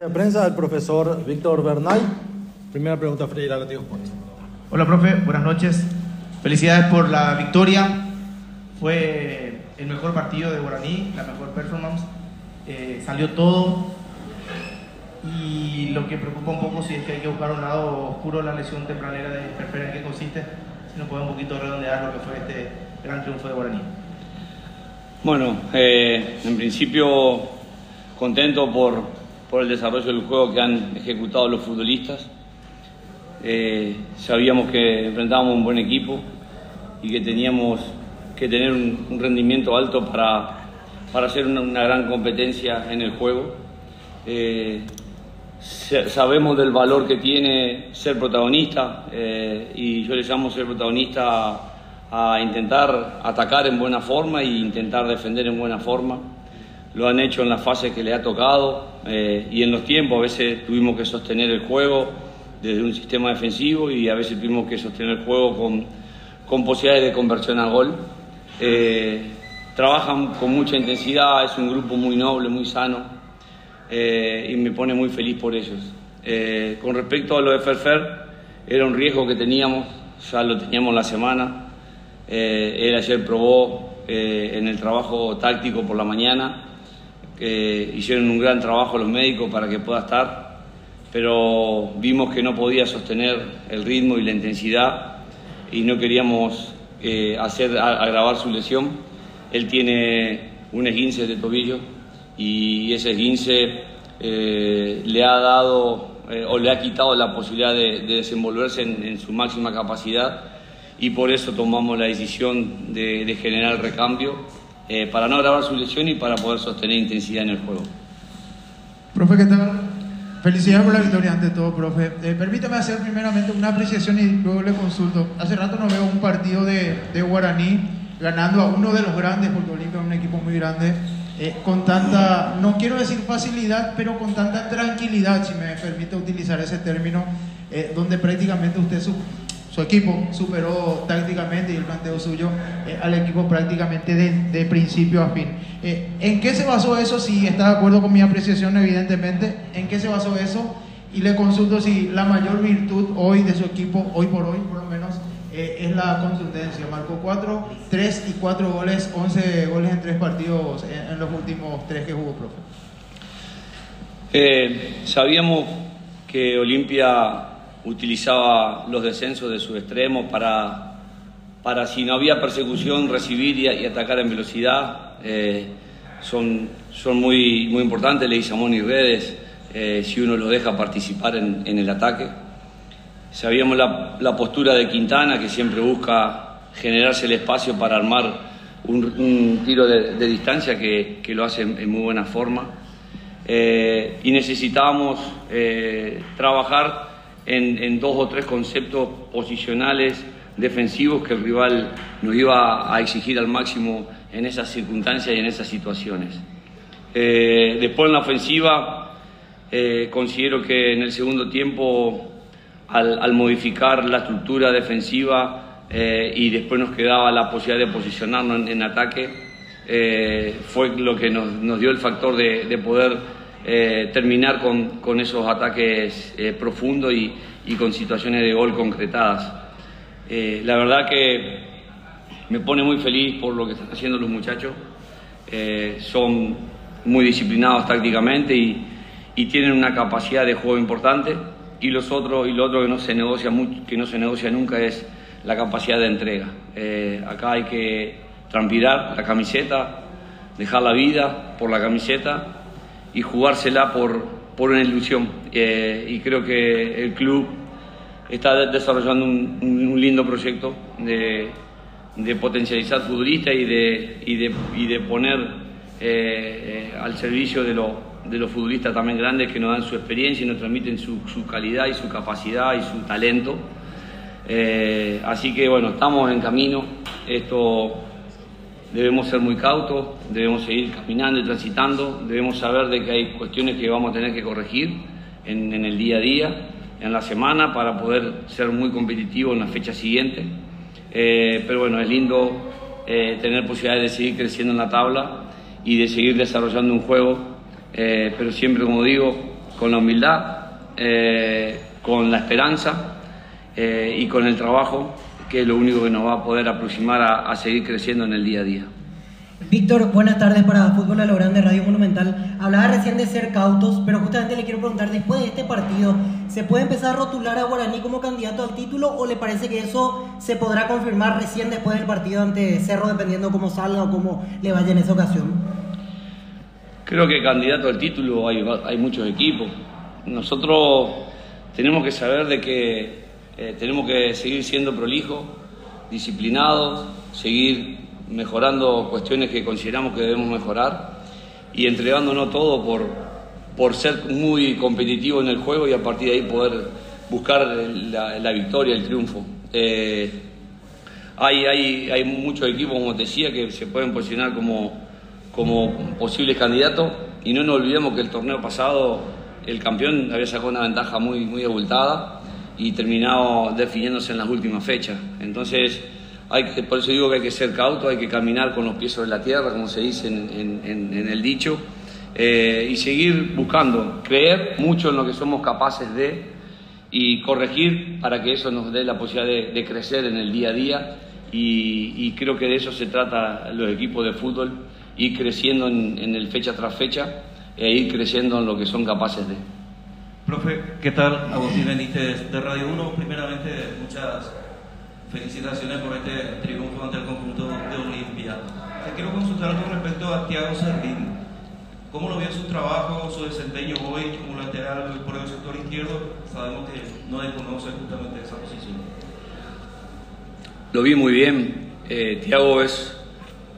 De prensa del profesor Víctor Bernay. Primera pregunta, Freddy Latigo Sports. Hola, profe, buenas noches. Felicidades por la victoria. Fue el mejor partido de Guaraní, la mejor performance. Salió todo. Y lo que preocupa un poco si es que hay que buscar un lado oscuro la lesión tempranera de Ferfer, ¿en qué consiste? Si nos puede un poquito redondear lo que fue este gran triunfo de Guaraní. Bueno, en principio contento por el desarrollo del juego que han ejecutado los futbolistas. Sabíamos que enfrentábamos un buen equipo y que teníamos que tener un rendimiento alto para hacer una gran competencia en el juego. Sabemos del valor que tiene ser protagonista y yo le llamo ser protagonista a intentar atacar en buena forma e intentar defender en buena forma. Lo han hecho en las fases que le ha tocado y en los tiempos. A veces tuvimos que sostener el juego desde un sistema defensivo y a veces tuvimos que sostener el juego con posibilidades de conversión a gol. Trabajan con mucha intensidad, es un grupo muy noble, muy sano y me pone muy feliz por ellos. Con respecto a lo de Ferfer, era un riesgo que teníamos, ya lo teníamos la semana. Él ayer probó en el trabajo táctico por la mañana. Que hicieron un gran trabajo los médicos para que pueda estar, pero vimos que no podía sostener el ritmo y la intensidad y no queríamos agravar su lesión. Él tiene un esguince de tobillo y ese esguince le ha dado o le ha quitado la posibilidad de desenvolverse en su máxima capacidad y por eso tomamos la decisión de generar el recambio. Para no agravar su lesión y para poder sostener intensidad en el juego. Profe, ¿qué tal? Felicidades por la victoria ante todo, profe. Permítame hacer primeramente una apreciación y luego le consulto. Hace rato no veo un partido de Guaraní ganando a uno de los grandes, porque Olimpia es un equipo muy grande, con tanta, no quiero decir facilidad, pero con tanta tranquilidad, si me permite utilizar ese término, donde prácticamente usted su equipo superó tácticamente y el planteo suyo al equipo prácticamente de principio a fin. ¿En qué se basó eso? Si está de acuerdo con mi apreciación, evidentemente, ¿en qué se basó eso? Y le consulto si la mayor virtud hoy de su equipo, hoy por lo menos, es la contundencia. Marcó 3 y 4 goles, 11 goles en 3 partidos en los últimos 3 que jugó, profe. Sabíamos que Olimpia utilizaba los descensos de sus extremos para si no había persecución, recibir y atacar en velocidad. Son muy importantes, Leguizamón y Redes, si uno los deja participar en el ataque. Sabíamos la postura de Quintana, que siempre busca generarse el espacio para armar un tiro de distancia que lo hace en muy buena forma. Y necesitábamos trabajar en 2 o 3 conceptos posicionales defensivos que el rival nos iba a exigir al máximo en esas circunstancias y en esas situaciones. Después en la ofensiva considero que en el segundo tiempo al modificar la estructura defensiva y después nos quedaba la posibilidad de posicionarnos en ataque, fue lo que nos dio el factor de poder terminar con esos ataques profundos y con situaciones de gol concretadas. La verdad que me pone muy feliz por lo que están haciendo los muchachos. Son muy disciplinados tácticamente y tienen una capacidad de juego importante. Y lo otro que no se negocia nunca es la capacidad de entrega. Acá hay que transpirar la camiseta, dejar la vida por la camiseta y jugársela por una ilusión. Y creo que el club está desarrollando un lindo proyecto de potencializar futbolistas y de poner al servicio de los futbolistas también grandes que nos dan su experiencia y nos transmiten su calidad y su capacidad y su talento. Así que bueno, estamos en camino. Debemos ser muy cautos, debemos seguir caminando y transitando, debemos saber de que hay cuestiones que vamos a tener que corregir en el día a día, en la semana, para poder ser muy competitivos en la fecha siguiente. Pero bueno, es lindo tener posibilidades de seguir creciendo en la tabla y de seguir desarrollando un juego, pero siempre, como digo, con la humildad, con la esperanza y con el trabajo, que es lo único que nos va a poder aproximar a seguir creciendo en el día a día. Víctor, buenas tardes para Fútbol a lo Grande, Radio Monumental. Hablaba recién de ser cautos, pero justamente le quiero preguntar, después de este partido, ¿se puede empezar a rotular a Guaraní como candidato al título o le parece que eso se podrá confirmar recién después del partido ante Cerro, dependiendo cómo salga o cómo le vaya en esa ocasión? Creo que candidato al título hay muchos equipos. Nosotros tenemos que saber de que tenemos que seguir siendo prolijos, disciplinados, seguir mejorando cuestiones que consideramos que debemos mejorar y entregándonos todo por ser muy competitivo en el juego y a partir de ahí poder buscar la victoria, el triunfo. Hay muchos equipos, como te decía, que se pueden posicionar como posibles candidatos y no nos olvidemos que el torneo pasado el campeón había sacado una ventaja muy abultada y terminado definiéndose en las últimas fechas. Entonces, por eso digo que hay que ser cauto, hay que caminar con los pies sobre la tierra, como se dice en el dicho, y seguir buscando, creer mucho en lo que somos capaces de y corregir para que eso nos dé la posibilidad de crecer en el día a día y creo que de eso se trata los equipos de fútbol, ir creciendo en el fecha tras fecha e ir creciendo en lo que son capaces de. Profe, ¿qué tal? Agustín Benítez de Radio 1. Primeramente, muchas felicitaciones por este triunfo ante el conjunto de Olimpia. Te quiero consultar con respecto a Thiago Servín. ¿Cómo lo vio su trabajo, su desempeño hoy como lateral por el sector izquierdo? Sabemos que no desconoce justamente esa posición. Lo vi muy bien. Thiago es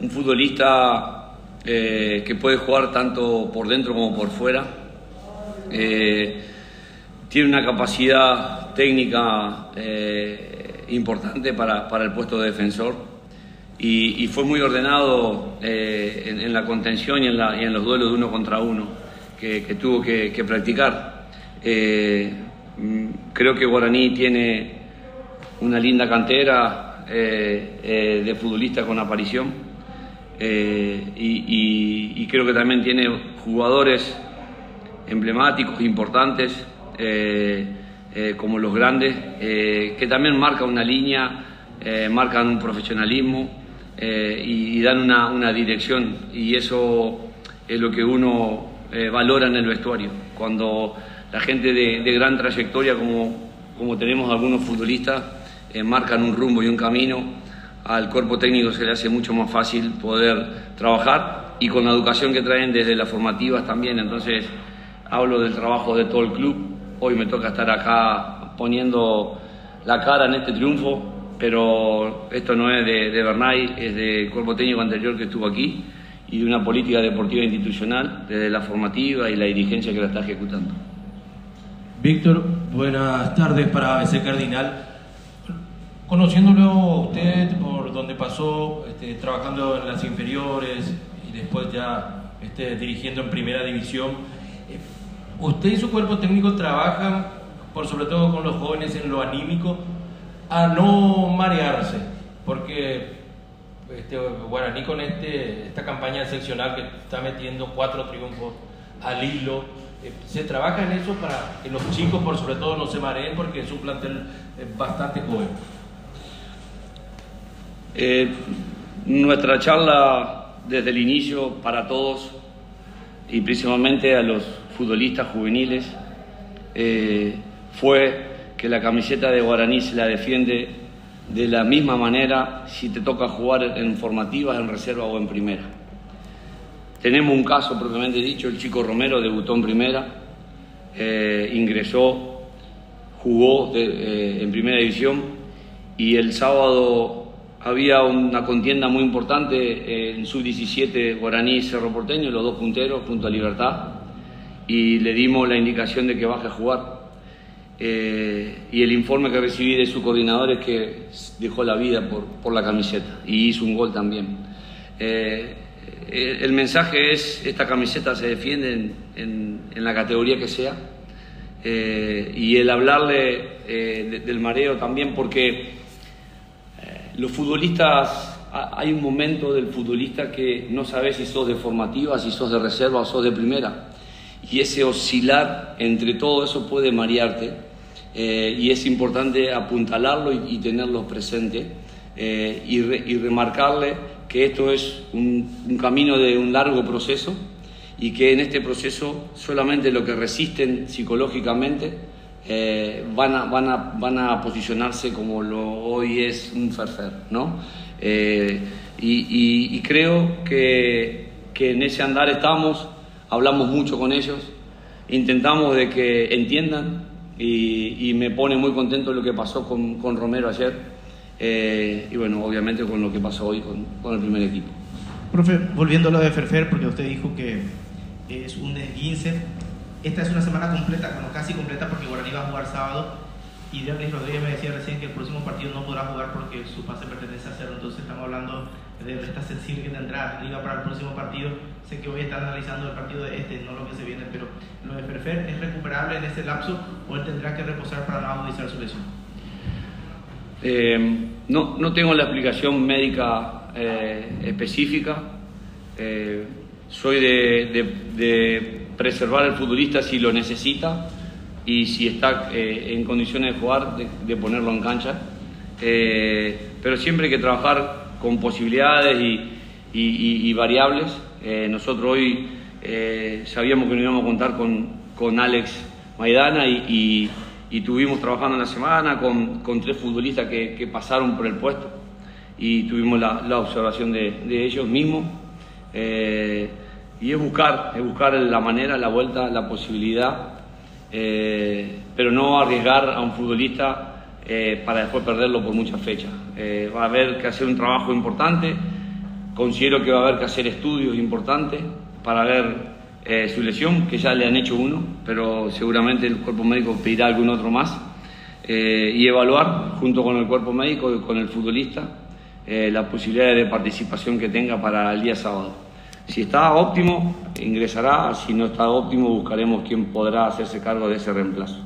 un futbolista que puede jugar tanto por dentro como por fuera. Tiene una capacidad técnica importante para el puesto de defensor y fue muy ordenado en la contención y en los duelos de uno contra uno que tuvo que practicar. Creo que Guaraní tiene una linda cantera de futbolistas con aparición y creo que también tiene jugadores emblemáticos, importantes, como los grandes, que también marcan una línea, marcan un profesionalismo y dan una dirección, y eso es lo que uno valora en el vestuario. Cuando la gente de gran trayectoria, como tenemos algunos futbolistas, marcan un rumbo y un camino, al cuerpo técnico se le hace mucho más fácil poder trabajar, y con la educación que traen desde las formativas también. Entonces hablo del trabajo de todo el club. Hoy me toca estar acá poniendo la cara en este triunfo, pero esto no es de Bernay, es del cuerpo técnico anterior que estuvo aquí y de una política deportiva institucional desde la formativa y la dirigencia que la está ejecutando. Víctor, buenas tardes para ABC Cardinal. Conociéndolo a usted por donde pasó, trabajando en las inferiores y después ya dirigiendo en primera división, usted y su cuerpo técnico trabajan, por sobre todo con los jóvenes, en lo anímico, a no marearse, porque Guaraní con esta campaña excepcional que está metiendo 4 triunfos al hilo, se trabaja en eso para que los chicos, por sobre todo, no se mareen, porque es un plantel bastante joven. Nuestra charla desde el inicio para todos y principalmente a los futbolistas juveniles fue que la camiseta de Guaraní se la defiende de la misma manera si te toca jugar en formativas, en reserva o en primera. Tenemos un caso propiamente dicho, el chico Romero debutó en primera, ingresó, jugó en primera división, y el sábado había una contienda muy importante en sub-17 Guaraní y Cerro Porteño, los dos punteros junto a Libertad, y le dimos la indicación de que baje a jugar. Y el informe que recibí de su coordinador es que dejó la vida por la camiseta y hizo un gol también. El mensaje es: esta camiseta se defiende en la categoría que sea, y el hablarle del mareo también, porque los futbolistas, hay un momento del futbolista que no sabes si sos de formativa, si sos de reserva o sos de primera, y ese oscilar entre todo eso puede marearte, y es importante apuntalarlo y tenerlo presente, y remarcarle que esto es un camino de un largo proceso, y que en este proceso solamente los que resisten psicológicamente van a posicionarse como hoy es un Ferfer, ¿no? Y creo que en ese andar estamos, hablamos mucho con ellos, intentamos de que entiendan, y me pone muy contento lo que pasó con Romero ayer, y bueno, obviamente con lo que pasó hoy con el primer equipo. Profe, volviendo a lo de Ferfer, porque usted dijo que es un esguince, esta es una semana completa, bueno, casi completa, porque Guaraní va a jugar sábado, y Derlis Rodríguez me decía recién que el próximo partido no podrá jugar porque su pase pertenece a Cerro, entonces estamos hablando de esta sensible que tendrá arriba para el próximo partido. Sé que hoy están analizando el partido de no lo que se viene, pero lo de Ferfer, ¿es recuperable en ese lapso o él tendrá que reposar para no agudizar su lesión? No tengo la explicación médica específica. Soy de preservar al futbolista si lo necesita, y si está en condiciones de jugar, de ponerlo en cancha. Pero siempre hay que trabajar con posibilidades y variables. Nosotros hoy sabíamos que no íbamos a contar con Alex Maidana, y estuvimos trabajando en la semana con 3 futbolistas que pasaron por el puesto, y tuvimos la observación de ellos mismos. Y es buscar la manera, la vuelta, la posibilidad, pero no arriesgar a un futbolista para después perderlo por muchas fechas. Va a haber que hacer un trabajo importante, considero que va a haber que hacer estudios importantes para ver su lesión, que ya le han hecho uno, pero seguramente el cuerpo médico pedirá algún otro más, y evaluar junto con el cuerpo médico y con el futbolista la posibilidad de participación que tenga para el día sábado. Si está óptimo, ingresará; si no está óptimo, buscaremos quién podrá hacerse cargo de ese reemplazo.